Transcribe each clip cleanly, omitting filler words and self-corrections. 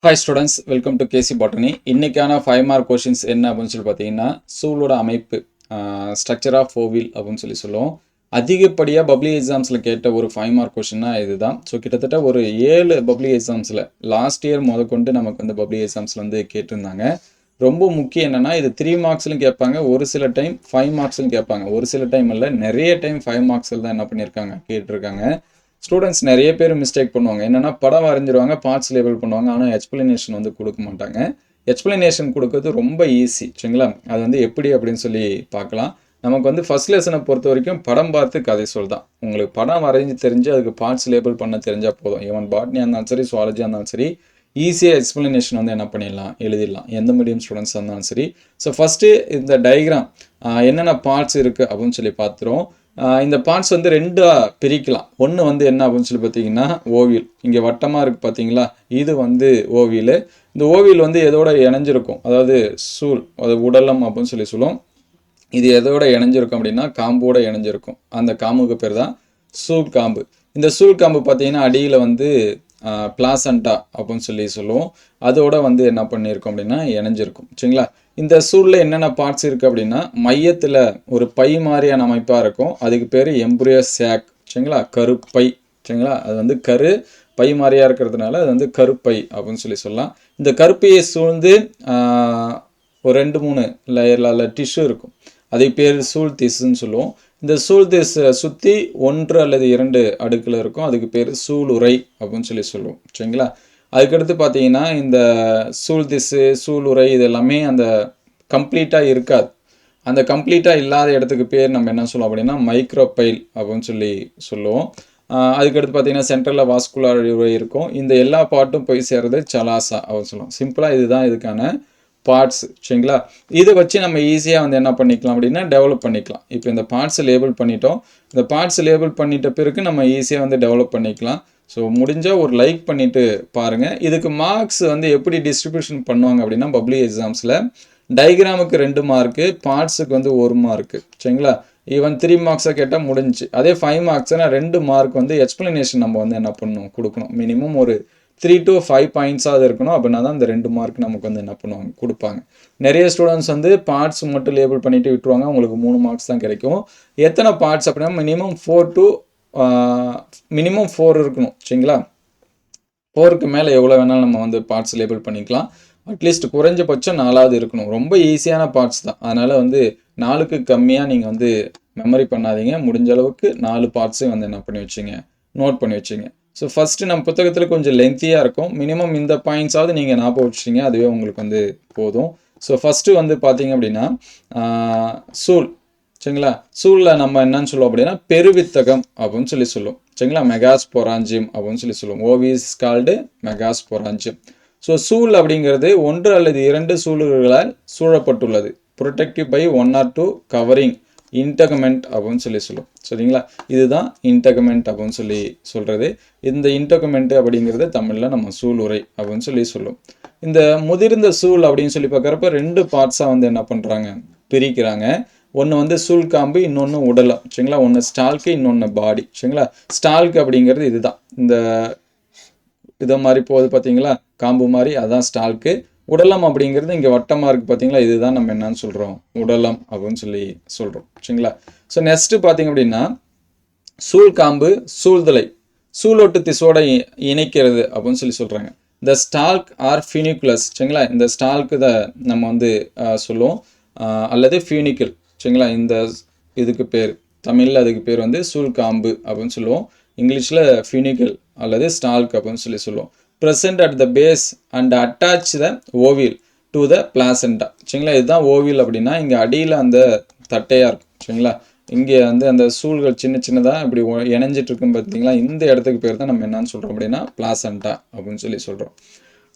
Hi students, welcome to KC Botany. இன்னைக்கான 5 mark questions என்ன அப்படின்னு சொல்லி பார்த்தீங்கன்னா சூலோட அமைப்பு ஸ்ட்ரக்சர் ஆஃப் ஓவில் அப்படின்னு சொல்லுவோம். அதிகப்படியாக பப்ளி எக்ஸாம்ஸில் கேட்ட ஒரு 5 மார்க் கொஷின்னா இதுதான். ஸோ கிட்டத்தட்ட ஒரு 7 பப்ளி எக்ஸாம்ஸில் லாஸ்ட் இயர் முதற்கொண்டு நமக்கு வந்து பப்ளி எக்ஸாம்ஸில் வந்து கேட்டிருந்தாங்க. ரொம்ப முக்கியம் என்னென்னா இது 3 மார்க்ஸ்லையும் கேட்பாங்க, ஒரு சில டைம் 5 மார்க்ஸ்லையும் கேட்பாங்க, ஒரு சில டைம் இல்லை நிறைய டைம் 5 மார்க்ஸில் தான் என்ன பண்ணியிருக்காங்க கேட்டிருக்காங்க. ஸ்டூடெண்ட்ஸ் நிறைய பேர் மிஸ்டேக் பண்ணுவாங்க. என்னென்னா படம் வரைஞ்சிருவாங்க, பார்ட்ஸ் லேபிள் பண்ணுவாங்க, ஆனால் எக்ஸ்பிளனேஷன் வந்து கொடுக்க மாட்டாங்க. எக்ஸ்பிளனேஷன் கொடுக்கறது ரொம்ப ஈஸி, சரிங்களா? அது வந்து எப்படி அப்படின்னு சொல்லி பார்க்கலாம். நமக்கு வந்து ஃபர்ஸ்ட் லெசனை பொறுத்த வரைக்கும் படம் பார்த்து கதை சொல் தான். உங்களுக்கு படம் வரைஞ்சி தெரிஞ்சு அதுக்கு பார்ட்ஸ் லேபிள் பண்ண தெரிஞ்சால் போதும். ஈவன் பாட்னியாக இருந்தாலும் சரி, சுவாலஜியாக இருந்தாலும் சரி, ஈஸியாக எக்ஸ்பிளனேஷன் வந்து என்ன பண்ணிடலாம், எழுதிடலாம், எந்த மீடியம் ஸ்டூடெண்ட்ஸாக இருந்தாலும் சரி. ஸோ ஃபஸ்ட்டு இந்த டயக்ராம் என்னென்ன பார்ட்ஸ் இருக்குது அப்படின்னு சொல்லி பார்த்துருவோம். இந்த பார்ட்ஸ் வந்து ரெண்டாக பிரிக்கலாம். ஒன்று வந்து என்ன அப்படின்னு சொல்லி பார்த்தீங்கன்னா ஓவியல். இங்கே வட்டமாக இருக்குது பார்த்தீங்களா, இது வந்து ஓவியல். இந்த ஓவியல் வந்து எதோட இணைஞ்சிருக்கும், அதாவது சூல், அது உடலம் அப்படின்னு சொல்லி சொல்லுவோம். இது எதோட இணைஞ்சிருக்கும் அப்படின்னா காம்போட இணைஞ்சிருக்கும். அந்த காம்புக்கு பேர் தான் சூல் காம்பு. இந்த சூல் காம்பு பார்த்தீங்கன்னா அடியில் வந்து பிளாசண்டா அப்படின்னு சொல்லி சொல்லுவோம். அதோட வந்து என்ன பண்ணியிருக்கோம் அப்படின்னா இணைஞ்சிருக்கும், சரிங்களா? இந்த சூழில் என்னென்ன பார்ட்ஸ் இருக்குது அப்படின்னா மையத்தில் ஒரு பை மாதிரியான அமைப்பாக இருக்கும், அதுக்கு பேர் எம்ப்ரியோ சாக், சரிங்களா? கருப்பை, சரிங்களா? அது வந்து பை மாதிரியாக இருக்கிறதுனால அது வந்து கருப்பை அப்படின்னு சொல்லி சொல்லலாம். இந்த கருப்பையை சூழ்ந்து ஒரு 2-3 லேயரில் டிஷ்யூ இருக்கும், அதுக்கு பேர் சூழ் திசுன்னு சொல்லுவோம். இந்த சூழ் திசை சுற்றி 1 அல்லது 2 அடுக்கில் இருக்கும், அதுக்கு பேர் சூளுரை அப்படின்னு சொல்லி சொல்லுவோம், சரிங்களா? அதுக்கடுத்து பார்த்தீங்கன்னா இந்த சூழ் திசு, சூளுரை இது எல்லாமே அந்த கம்ப்ளீட்டாக இருக்காது. அந்த கம்ப்ளீட்டாக இல்லாத இடத்துக்கு பேர் நம்ம என்ன சொல்லுவோம் அப்படின்னா மைக்ரோபைல் அப்படின்னு சொல்லி சொல்லுவோம். அதுக்கடுத்து பார்த்தீங்கன்னா சென்ட்ரலில் வாஸ்குலர் உரை இருக்கும். இந்த எல்லா பார்ட்டும் போய் சேர்றது சலாசா அப்படின்னு சொல்லுவோம். சிம்பிளாக இதுதான் இதுக்கான பார்ட்ஸ், சரிங்களா? இதை வச்சு நம்ம ஈஸியாக வந்து என்ன பண்ணிக்கலாம் அப்படின்னா டெவலப் பண்ணிக்கலாம். இப்போ இந்த பார்ட்ஸ் லேபிள் பண்ணிட்டோம். இந்த பார்ட்ஸ் லேபிள் பண்ணிட்ட பிறகு நம்ம ஈஸியாக வந்து டெவலப் பண்ணிக்கலாம். ஸோ முடிஞ்சால் ஒரு லைக் பண்ணிவிட்டு பாருங்கள். இதுக்கு மார்க்ஸ் வந்து எப்படி டிஸ்ட்ரிபியூஷன் பண்ணுவாங்க அப்படின்னா பப்ளி எக்ஸாம்ஸில் டயக்ராமுக்கு 2 மார்க்கு, பார்ட்ஸுக்கு வந்து 1 மார்க்கு, சரிங்களா? ஈவன் 3 மார்க்ஸாக கேட்டால் முடிஞ்சு. அதே 5 மார்க்ஸ்னால் 2 மார்க் வந்து எக்ஸ்பிளனேஷன் நம்ம வந்து என்ன பண்ணணும், கொடுக்கணும். மினிமம் ஒரு 3 to 5 பாயிண்ட்ஸாக இருக்கணும். அப்படின்னா தான் இந்த 2 மார்க் நமக்கு வந்து என்ன பண்ணுவாங்க, கொடுப்பாங்க. நிறைய ஸ்டூடெண்ட்ஸ் வந்து பார்ட்ஸ் மட்டும் லேபிள் பண்ணிவிட்டு விட்டுருவாங்க, உங்களுக்கு 3 மார்க்ஸ் தான் கிடைக்கும். எத்தனை பார்ட்ஸ் அப்படின்னா மினிமம் 4 இருக்கணும், சரிங்களா? 4க்கு மேலே எவ்வளோ வேணாலும் நம்ம வந்து பார்ட்ஸ் லேபிள் பண்ணிக்கலாம். அட்லீஸ்ட் குறைஞ்சபட்சம் 4ஆவது இருக்கணும். ரொம்ப ஈஸியான பார்ட்ஸ் தான், அதனால் வந்து 4க்கு கம்மியாக நீங்கள் வந்து மெமரி பண்ணாதீங்க. முடிஞ்ச அளவுக்கு 4 பார்ட்ஸையும் வந்து என்ன பண்ணி வச்சுங்க, நோட் பண்ணி வச்சுங்க. ஸோ ஃபஸ்ட்டு நம்ம புத்தகத்தில் கொஞ்சம் லென்த்தியாக இருக்கும். மினிமம் இந்த பாயிண்ட்ஸாவது நீங்கள் ஞாபகம் வச்சுட்டீங்க, அதுவே உங்களுக்கு வந்து போதும். ஸோ ஃபஸ்ட்டு வந்து பார்த்தீங்க அப்படின்னா சூல், சரிங்களா? சூழில் நம்ம என்னன்னு சொல்லுவோம் அப்படின்னா பெருவித்தகம் அப்படின்னு சொல்லி சொல்லுவோம், சரிங்களா? மெகாஸ்பொராஞ்சியம் அப்படின்னு சொல்லி சொல்லுவோம். ஓவிஸ் கால்டு மெகாஸ்பொராஞ்சியம். ஸோ சூல் அப்படிங்கிறது 1 அல்லது 2 சூழல்களால் சூழப்பட்டுள்ளது. ப்ரொடெக்டிவ் பை 1 or 2 கவரிங் இன்டகமெண்ட் அப்படின்னு சொல்லி சொல்லுவோம், சரிங்களா? இதுதான் இன்டகமெண்ட் அப்படின்னு சொல்லி சொல்கிறது. இந்த இன்டகமெண்ட் அப்படிங்கிறது தமிழில் நம்ம சூளுரை அப்படின்னு சொல்லி சொல்லுவோம். இந்த முதிர்ந்த சூல் அப்படின்னு சொல்லி பார்க்குறப்ப 2 பார்ட்ஸாக வந்து என்ன பண்ணுறாங்க, பிரிக்கிறாங்க. ஒன்று வந்து சூல் காம்பு, இன்னொன்று உடலம், சரிங்களா? ஒன்று ஸ்டால்க்கு, இன்னொன்று பாடி, சரிங்களா? ஸ்டால்க்கு அப்படிங்கிறது இதுதான், இந்த இதை மாதிரி போகுது பார்த்தீங்களா, காம்பு மாதிரி, அதுதான் ஸ்டால்க்கு. உடலம் அப்படிங்கிறது இங்கே வட்டமாக இருக்குது பார்த்தீங்களா, இதுதான் நம்ம என்னன்னு சொல்கிறோம், உடலம் அப்படின்னு சொல்லி சொல்கிறோம், சரிங்களா? ஸோ நெக்ஸ்ட்டு பார்த்தீங்க அப்படின்னா சூல் காம்பு சூழ்தலை, சூலோட்டு திசோட இணைக்கிறது அப்படின்னு சொல்லி சொல்கிறாங்க. இந்த ஸ்டால்க் ஆர் ஃபியூனிகுலஸ், சரிங்களா? இந்த ஸ்டால்க்கு தான் நம்ம வந்து சொல்லுவோம், அல்லது ஃபியூனிக்கல், சரிங்களா? இந்த இதுக்கு பேர் தமிழில் அதுக்கு பேர் வந்து சூல் காம்பு அப்படின்னு சொல்லுவோம். இங்கிலீஷில் ஃபியூனிக்கல் அல்லது ஸ்டால்க் அப்படின்னு சொல்லி சொல்லுவோம். present at the base and attach the ovule to the placenta, சரிங்களா? இதுதான் ஓவியல் அப்படின்னா இங்கே அடியில் அந்த தட்டையாக இருக்கும், சரிங்களா? இங்கே வந்து அந்த சூழ்கள் சின்ன சின்னதாக இப்படி இணைஞ்சிட்டு இருக்கும் பார்த்தீங்களா, இந்த இடத்துக்கு பேர் தான் நம்ம என்னன்னு சொல்கிறோம் அப்படின்னா பிளாசண்டா அப்படின்னு சொல்லி சொல்கிறோம்.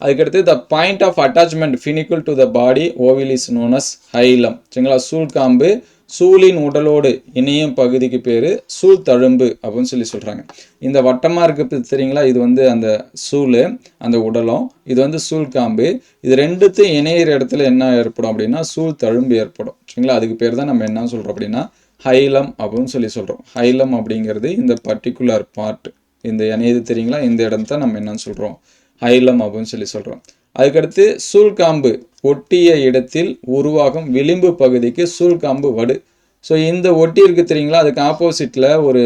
அதுக்கடுத்து the point of attachment funicle to the body ovule is known as hilum, சரிங்களா? சூல் காம்பு சூலின் உடலோடு இணையும் பகுதிக்கு பேர் சூல் தழும்பு அப்படின்னு சொல்லி சொல்கிறாங்க. இந்த வட்டமாக இருக்குது தெரியுங்களா, இது வந்து அந்த சூல், அந்த உடலம், இது வந்து சூல் காம்பு. இது ரெண்டுத்தையும் இணையிற இடத்துல என்ன ஏற்படும் அப்படின்னா சூல் தழும்பு ஏற்படும், சரிங்களா? அதுக்கு பேர் தான் நம்ம என்ன சொல்கிறோம் அப்படின்னா ஹைலம் அப்படின்னு சொல்லி சொல்கிறோம். ஹைலம் அப்படிங்கிறது இந்த பர்டிகுலர் பார்ட், இந்த இணையது தெரியுங்களா, இந்த இடம் தான் நம்ம என்னன்னு சொல்கிறோம் ஹைலம் அப்படின்னு சொல்லி சொல்கிறோம். அதுக்கடுத்து சூழ்காம்பு ஒட்டிய இடத்தில் உருவாகும் விளிம்பு பகுதிக்கு சூழ்காம்பு வடு. ஸோ இந்த ஒட்டி இருக்கு தெரியுங்களா, அதுக்கு ஆப்போசிட்டில் ஒரு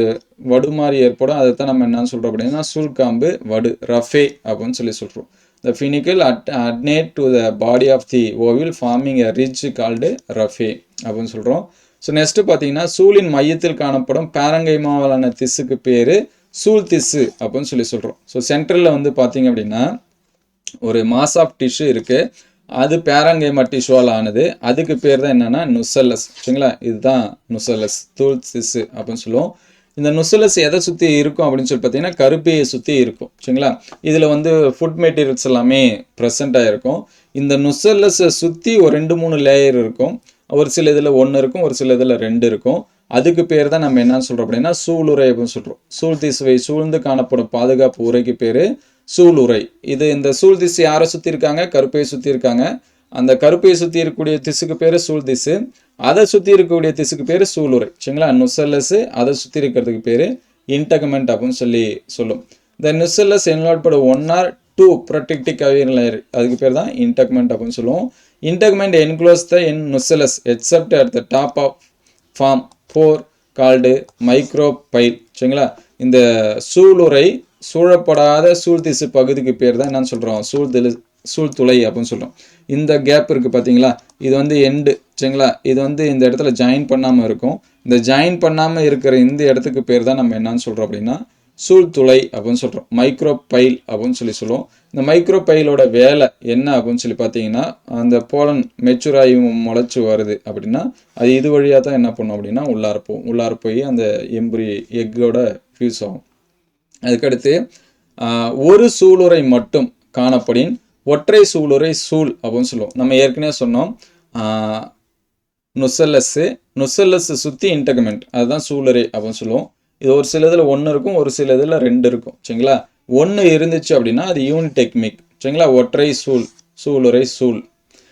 வடு மாதிரி ஏற்படும். அதை தான் நம்ம என்னன்னு சொல்கிறோம் அப்படின்னா சூழ்காம்பு வடு, ரஃபே அப்படின்னு சொல்லி சொல்கிறோம். The funicle adnate to the body of the ovule forming a ridge called raphe அப்படின்னு சொல்கிறோம். ஸோ நெக்ஸ்ட்டு பார்த்தீங்கன்னா சூழின் மையத்தில் காணப்படும் பேரங்கைமாவாலான திசுக்கு பேர் சூழ் திசு அப்படின்னு சொல்லி சொல்கிறோம். ஸோ சென்ட்ரலில் வந்து பார்த்தீங்க அப்படின்னா ஒரு மாஸ் ஆஃப் டிஷ்யூ இருக்குது, அது பேரங்கைமா டிஷ்யூவால் ஆனது. அதுக்கு பேர் தான் என்னென்னா நுசல்லஸ். சரிங்களா, இதுதான் நுசல்லஸ், தூள் திசு அப்படின்னு சொல்லுவோம். இந்த நுசல்லஸ் எதை சுற்றி இருக்கும் அப்படின்னு சொல்லி பார்த்தீங்கன்னா கருப்பையை சுற்றி இருக்கும். சரிங்களா, இதில் வந்து ஃபுட் மெட்டீரியல்ஸ் எல்லாமே ப்ரெசண்ட்டாக இருக்கும். இந்த நுசல்லஸை சுற்றி ஒரு 2-3 லேயர் இருக்கும். ஒரு சில இதில் 1 இருக்கும், ஒரு சில இதில் 2 இருக்கும். அதுக்கு பேர் தான் நம்ம என்னன்னு சொல்கிறோம் அப்படின்னா சூளுரை அப்படின்னு சொல்கிறோம். சூழ் திசுவை சூழ்ந்து காணப்படும் பாதுகாப்பு உரைக்கு பேர் சூளுரை. இது இந்த சூழ் திசு யாரை சுற்றி இருக்காங்க, கருப்பையை சுற்றி இருக்காங்க. அந்த கருப்பையை சுற்றி இருக்கக்கூடிய திசுக்கு பேர் சூழ் திசு, அதை சுற்றி இருக்கக்கூடிய திசுக்கு பேர் சூளுரை. சரிங்களா, நுசல்லஸ் அதை சுற்றி இருக்கிறதுக்கு பேர் இன்டகமெண்ட் அப்படின்னு சொல்லி சொல்லும். இந்த நுசல்லஸ் என்லாட்பட 1 or 2 protective cover layer, அதுக்கு பேர் தான் இன்டகமெண்ட் அப்படின்னு சொல்லுவோம். Integument enclose the nucellus except at the top of form pore called micropyle. சரிங்களா, இந்த சூளுரை சூழப்படாத சூழ்திசு பகுதிக்கு பேர் தான் என்னன்னு சொல்கிறோம் சூழ்துளை அப்படின்னு சொல்கிறோம். இந்த கேப் இருக்குது பார்த்தீங்களா, இது வந்து எண்டு. சரிங்களா, இது வந்து இந்த இடத்துல ஜாயின் பண்ணாமல் இருக்கும். இந்த ஜாயின் பண்ணாமல் இருக்கிற இந்த இடத்துக்கு பேர் தான் நம்ம என்னன்னு சொல்கிறோம் அப்படின்னா சூழ்துளை அப்படின்னு சொல்கிறோம். மைக்ரோபைல் அப்படின்னு சொல்லி சொல்லுவோம். இந்த மைக்ரோபைலோட வேலை என்ன அப்படின்னு சொல்லி பார்த்தீங்கன்னா, அந்த போலன் மெச்சூராகி முளைச்சி வருது அப்படின்னா அது இது வழியாக தான் என்ன பண்ணும் அப்படின்னா உள்ளார போய் அந்த எம்பரி எக்கோட ஃபியூஸ் ஆகும். அதுக்கடுத்து ஒரு சூளுரை மட்டும் காணப்படின் ஒற்றை சூளுரை சூழ் அப்படின்னு சொல்லுவோம். நம்ம ஏற்கனவே சொன்னோம் நுசல்லஸ் சுற்றி இன்டகமெண்ட், அதுதான் சூளுரை அப்படின்னு சொல்லுவோம். இது ஒரு சில இதில் 1 இருக்கும், ஒரு சில இதில் 2 இருக்கும். சரிங்களா, 1 இருந்துச்சு அப்படின்னா அது யூனிடெக்மிக். சரிங்களா, ஒற்றை சூளுரை சூழ்.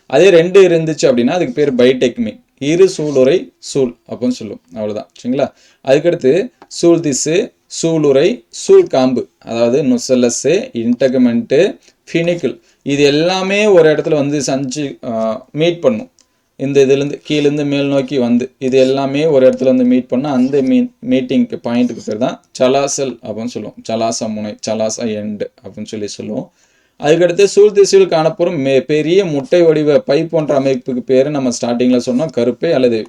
அதே 2 இருந்துச்சு அப்படின்னா அதுக்கு பேர் பைடெக்மிக், இரு சூளுரை சூழ் அப்படின்னு சொல்லுவோம். அவ்வளோதான். சரிங்களா, அதுக்கடுத்து சூழ் திசு, சூளுரை, சூழ்காம்பு, அதாவது நுசல்லஸ், இன்டகமெண்ட்டு, ஃபினிக்கிள், இது எல்லாமே ஒரு இடத்துல வந்து மீட் பண்ணும். இந்த இதுலேருந்து கீழேருந்து மேல் நோக்கி வந்து இது எல்லாமே ஒரு இடத்துல வந்து மீட் பண்ணால் அந்த மீட்டிங்க்கு பாயிண்ட்டுக்கு பேர் தான் சலாசல் அப்படின்னு சொல்லுவோம். சலாச முனை, சலாச எண்டு அப்படின்னு சொல்லி சொல்லுவோம். அதுக்கடுத்து சூழ் திசுவில் காணப்படும் பெரிய முட்டை வடிவ பை போன்ற அமைப்புக்கு பேர் நம்ம ஸ்டார்டிங்கில் சொன்னோம் கருப்பை அல்லது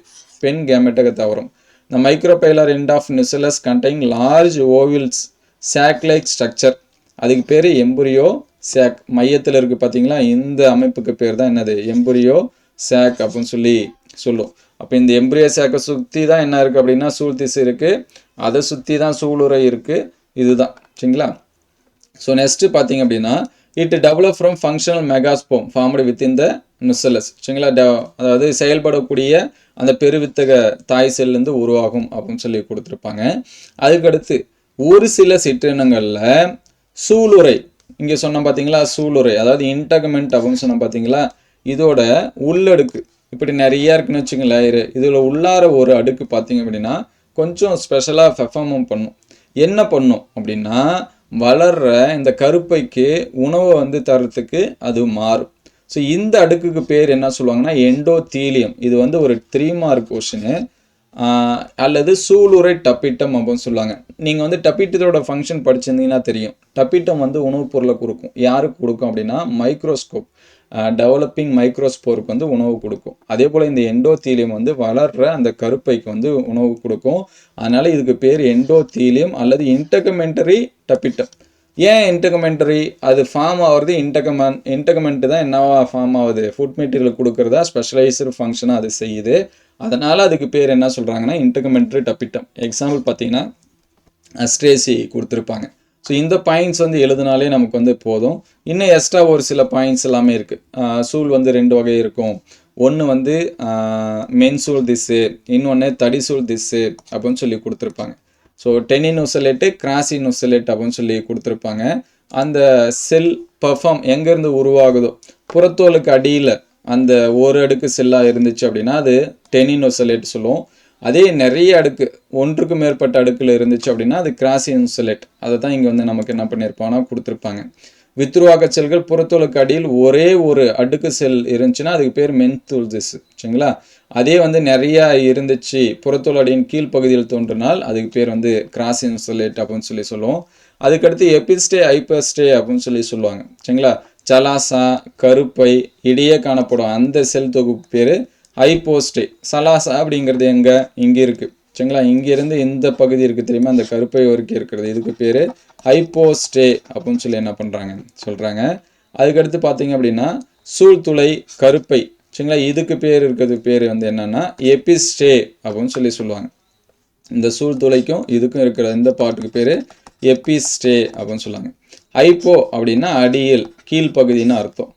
பெண் கேமெட்டக தாவரம். The micropylar end of nucellus contain large ovules sac-like structure. அதுக்கு பேர் எம்புரியோ சாக். மையத்தில் இருக்குது பார்த்தீங்களா, இந்த அமைப்புக்கு பேர் தான் என்னது எம்புரியோ சாக் அப்படின்னு சொல்லி சொல்லும். அப்போ இந்த எம்புரியோ சாக்கை சுற்றி தான் என்ன இருக்குது அப்படின்னா சூழ் திசு இருக்குது, அதை சுற்றி தான் சூளுரை இருக்குது. இதுதான். சரிங்களா, ஸோ நெக்ஸ்ட்டு பார்த்தீங்க அப்படின்னா it develop from functional megaspore formed within the nucellus. சரிங்களா, அதாவது செயல்படக்கூடிய அந்த பெருவித்தக தாய் செல்லேருந்து உருவாகும் அப்படின்னு சொல்லி கொடுத்துருப்பாங்க. அதுக்கடுத்து ஒரு சில சிற்றினங்களில் சூளுரை, இங்கே சொன்ன பார்த்தீங்களா சூளுரை, அதாவது இன்டகமெண்ட் அப்படின்னு சொன்ன பார்த்தீங்களா, இதோட உள்ளடுக்கு இப்படி நிறையா இருக்குன்னு வச்சுங்களேன். இதில் உள்ளார ஒரு அடுக்கு பார்த்தீங்க அப்படின்னா கொஞ்சம் ஸ்பெஷலாக பெர்ஃபார்ம் பண்ணும். என்ன பண்ணும் அப்படின்னா வளர்கிற இந்த கருப்பைக்கு உணவை வந்து தரத்துக்கு அது மாறும். ஸோ இந்த அடுக்குக்கு பேர் என்ன சொல்லுவாங்கன்னா எண்டோதீலியம். இது வந்து ஒரு 3 மார்க் கொஷினு. அல்லது சூளுரை டப்பிட்டம் அப்படின்னு சொல்லுவாங்க. நீங்கள் வந்து டப்பிட்டத்தோட ஃபங்க்ஷன் படிச்சிருந்தீங்கன்னா தெரியும். டப்பிட்டம் வந்து உணவுப் பொருளை கொடுக்கும். யாருக்கு கொடுக்கும் அப்படின்னா மைக்ரோஸ்கோப், டெவலப்பிங் மைக்ரோஸ்போருக்கு வந்து உணவு கொடுக்கும். அதே போல் இந்த எண்டோதீலியம் வந்து வளர்கிற அந்த கருப்பைக்கு வந்து உணவு கொடுக்கும். அதனால் இதுக்கு பேர் எண்டோதீலியம் அல்லது இன்டகமெண்டரி டப்பிட்டம். ஏன் இன்டகமெண்டரி? அது ஃபார்ம் ஆகுறது இன்டகமெண்ட் தான் என்னவா ஃபார்ம் ஆகுது, ஃபுட் மெட்டீரியல் கொடுக்குறதா ஸ்பெஷலைஸ்டு ஃபங்க்ஷனாக அது செய்யுது. அதனால் அதுக்கு பேர் என்ன சொல்கிறாங்கன்னா இன்டகமெண்டரி டப்பிட்டம். எக்ஸாம்பிள் பார்த்தீங்கன்னா அஸ்ட்ரேசி கொடுத்துருப்பாங்க. ஸோ இந்த பாயிண்ட்ஸ் வந்து எழுதினாலே நமக்கு வந்து போதும். இன்னும் எக்ஸ்ட்ரா ஒரு சில பாயிண்ட்ஸ் எல்லாமே இருக்குது. சூழ் வந்து 2 வகை இருக்கும். ஒன்று வந்து மென்சூழ் திசு, இன்னொன்று தடிசூழ் திசு அப்படின்னு சொல்லி கொடுத்துருப்பாங்க. ஸோ டெனிநுசலேட்டு, கிராசிநுசலேட் அப்படின்னு சொல்லி கொடுத்துருப்பாங்க. அந்த செல் பர்ஃபார்ம் எங்கேருந்து உருவாகுதோ புறத்தோலுக்கு அடியில் அந்த ஒரு அடுக்கு செல்லாக இருந்துச்சு அப்படின்னா அது டெனிநுசலேட் சொல்லுவோம். அதே நிறைய அடுக்கு, ஒன்றுக்கு மேற்பட்ட அடுக்கில் இருந்துச்சு அப்படின்னா அது கிராசிநுசலேட். அதை தான் இங்கே வந்து நமக்கு என்ன பண்ணியிருப்பாங்கன்னா கொடுத்துருப்பாங்க. வித்துருவாக்க செல்கள் புறத்தோலுக்கு அடியில் ஒரே ஒரு அடுக்கு செல் இருந்துச்சுன்னா அதுக்கு பேர் மென்தூல் திசு. சரிங்களா? அதே வந்து நிறையா இருந்துச்சு புறத்தோல் அடியின் கீழ்ப்பகுதியில் தோன்றினால் அதுக்கு பேர் வந்து கிராஸ் இன்சுலேட் அப்படின்னு சொல்லி சொல்லுவோம். அதுக்கடுத்து எபிஸ்டே ஹைப்பர்ஸ்டே அப்படின்னு சொல்லி சொல்லுவாங்க. சரிங்களா? சலாசா கருப்பை இடையே காணப்படும் அந்த செல் தொகுப்பு பேர் ஹைப்போஸ்டே. சலாசா அப்படிங்கிறது எங்கே இங்கே இருக்குது. சரிங்களா? இங்கேருந்து இந்த பகுதி இருக்குது தெரியுமா, அந்த கருப்பை வரைக்கும் இருக்கிறது, இதுக்கு பேர் ஹைப்போஸ்டே அப்படின்னு சொல்லி என்ன பண்ணுறாங்க சொல்கிறாங்க. அதுக்கடுத்து பார்த்தீங்க அப்படின்னா சூழ்துளை கருப்பை. சரிங்களா? இதுக்கு பேர் இருக்கிறது பேர் வந்து என்னன்னா எபிஸ்டே அப்படின்னு சொல்லி சொல்லுவாங்க. இந்த சூழ்துளைக்கும் இதுக்கும் இருக்கிற இந்த பாட்டுக்கு பேர் எபிஸ்டே அப்படின்னு சொல்லுவாங்க. ஹைப்போ அப்படின்னா அடியில் கீழ்ப்பகுதின்னு அர்த்தம்.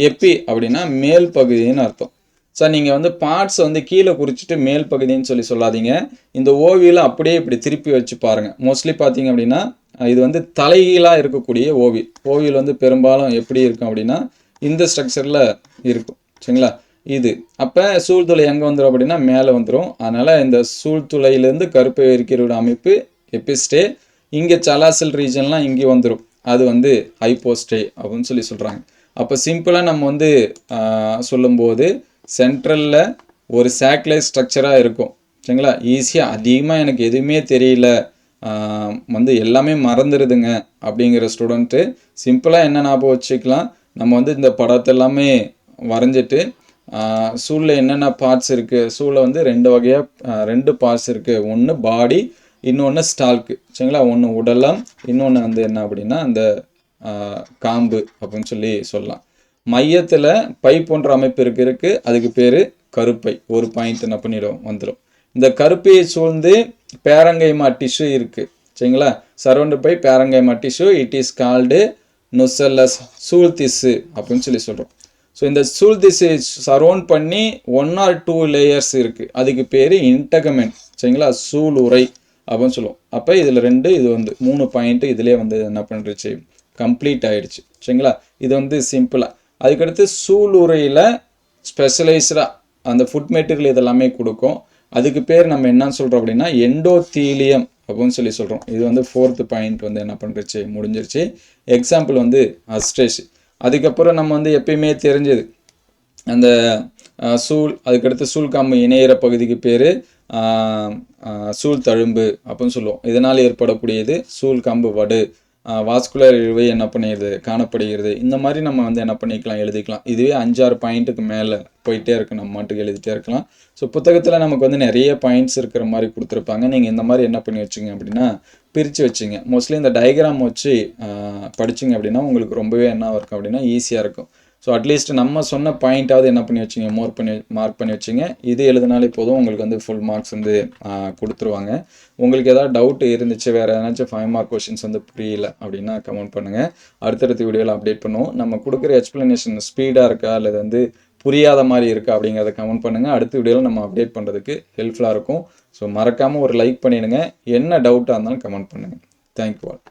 எப்பி அப்படின்னா மேல் பகுதின்னு அர்த்தம். சார் நீங்கள் வந்து பார்ட்ஸ் வந்து கீழே குறிச்சிட்டு மேல் பகுதின்னு சொல்லி சொல்லாதீங்க. இந்த ஓவியில் அப்படியே இப்படி திருப்பி வச்சு பாருங்கள். மோஸ்ட்லி பார்த்தீங்க அப்படின்னா இது வந்து தலைகீழாக இருக்கக்கூடிய ஓவியில் வந்து பெரும்பாலும் எப்படி இருக்கும் அப்படின்னா இந்த ஸ்ட்ரக்சரில் இருக்கும். சரிங்களா? இது அப்போ சூழ்துளை எங்கே வந்துடும் அப்படின்னா மேலே வந்துடும். அதனால் இந்த சூழ்துளையிலேருந்து கருப்பை இருக்கிறோட அமைப்பு எபிஸ்டே. இங்கே சலாசல் ரீஜன்லாம் இங்கே வந்துடும், அது வந்து ஹைப்போஸ்டே அப்படின்னு சொல்லி சொல்கிறாங்க. அப்போ சிம்பிளாக நம்ம வந்து சொல்லும்போது சென்ட்ரலில் ஒரு சேட்டலைட் ஸ்ட்ரக்சராக இருக்கும். சரிங்களா? ஈஸியாக அதிகமாக எனக்கு எதுவுமே தெரியல வந்து எல்லாமே மறந்துடுதுங்க அப்படிங்கிற ஸ்டூடெண்ட்டு சிம்பிளாக என்ன ஞாபகம் வச்சுக்கலாம், நம்ம வந்து இந்த படத்தை எல்லாமே வரைஞ்சிட்டு சூழில் என்னென்ன பார்ட்ஸ் இருக்குது, சூழில் வந்து ரெண்டு பார்ட்ஸ் இருக்குது. ஒன்று பாடி, இன்னொன்று ஸ்டால்க்கு. சரிங்களா? ஒன்று உடலம், இன்னொன்று வந்து என்ன அப்படின்னா அந்த காம்பு அப்படின்னு சொல்லி சொல்லலாம். மையத்தில் பை போன்ற அமைப்பு இருக்குது, அதுக்கு பேர் கருப்பை. ஒரு பாயிண்ட் என்ன பண்ணிடும் வந்துடும். இந்த கருப்பையை சூழ்ந்து பேரங்கைமா டிஷ்யூ இருக்குது. சரிங்களா? Surround by parenchyma tissue, it is called nucellus சூழ் திசு அப்படின்னு சொல்லி சொல்கிறோம். ஸோ இந்த சூழ் திசை சரௌண்ட் பண்ணி 1 or 2 லேயர்ஸ் இருக்குது, அதுக்கு பேர் இன்டகமெண்ட். சரிங்களா? சூழ் உரை அப்படின்னு சொல்லுவோம். அப்போ இதில் 2 இது வந்து 3 பாயிண்ட் இதிலே வந்து என்ன பண்ணுறச்சு கம்ப்ளீட் ஆகிடுச்சு. சரிங்களா? இது வந்து சிம்பிளாக. அதுக்கடுத்து சூழ் உரையில் ஸ்பெஷலைஸ்டாக அந்த ஃபுட் மெட்டீரியல் இதெல்லாமே கொடுக்கும். அதுக்கு பேர் நம்ம என்ன சொல்கிறோம் அப்படின்னா எண்டோத்தீலியம் அப்படின்னு சொல்லி சொல்கிறோம். இது வந்து 4th பாயிண்ட் வந்து என்ன பண்ணுறச்சு முடிஞ்சிருச்சு. எக்ஸாம்பிள் வந்து அஸ்ட்ரேஷ். அதுக்கப்புறம் நம்ம வந்து எப்பயுமே தெரிஞ்சது அந்த சூழ், அதுக்கடுத்து சூழ்காம்பு இணையிற பகுதிக்கு பேர் சூழ் தழும்பு அப்படின்னு சொல்லுவோம். இதனால் ஏற்படக்கூடியது சூழ்காம்பு வடு. வாஸ்குலர் இழுவை என்ன பண்ணிடுது காணப்படுகிறது. இந்த மாதிரி நம்ம வந்து என்ன பண்ணிக்கலாம் எழுதிக்கலாம். இதுவே 5-6 பாயிண்ட்டுக்கு மேலே போயிட்டே இருக்கு, நம்ம மாட்டுக்கு எழுதிட்டே இருக்கலாம். ஸோ புத்தகத்தில் நமக்கு வந்து நிறைய பாயிண்ட்ஸ் இருக்கிற மாதிரி கொடுத்துருப்பாங்க. நீங்கள் இந்த மாதிரி என்ன பண்ணி வச்சுங்க அப்படின்னா பிரித்து வச்சுங்க. மோஸ்ட்லி இந்த டயக்ராம் வச்சு படிச்சிங்க அப்படின்னா உங்களுக்கு ரொம்பவே என்ன இருக்கும் அப்படின்னா ஈஸியாக இருக்கும். ஸோ அட்லீஸ்ட் நம்ம சொன்ன பாயிண்ட்டாவது என்ன பண்ணி வச்சுங்க மார்க் பண்ணி வச்சுங்க. இது எழுதினாலே போதும், உங்களுக்கு வந்து ஃபுல் மார்க்ஸ் வந்து கொடுத்துருவாங்க. உங்களுக்கு ஏதாவது டவுட் இருந்துச்சு, வேறு ஏதாச்சும் 5 மார்க் கொஷின்ஸ் வந்து புரியல அப்படின்னா கமெண்ட் பண்ணுங்கள். அடுத்தடுத்த வீடியோவில் அப்டேட் பண்ணுவோம். நம்ம கொடுக்குற எக்ஸ்ப்ளனேஷன் ஸ்பீடாக இருக்கா அல்லது வந்து புரியாத மாதிரி இருக்கா அப்படிங்கிறத கமெண்ட் பண்ணுங்கள். அடுத்த வீடியோவில் நம்ம அப்டேட் பண்ணுறதுக்கு ஹெல்ப்ஃபுல்லாக இருக்கும். ஸோ மறக்காமல் ஒரு லைக் பண்ணிடுங்க. என்ன டவுட்டாக இருந்தாலும் கமெண்ட் பண்ணுங்கள். Thank you all.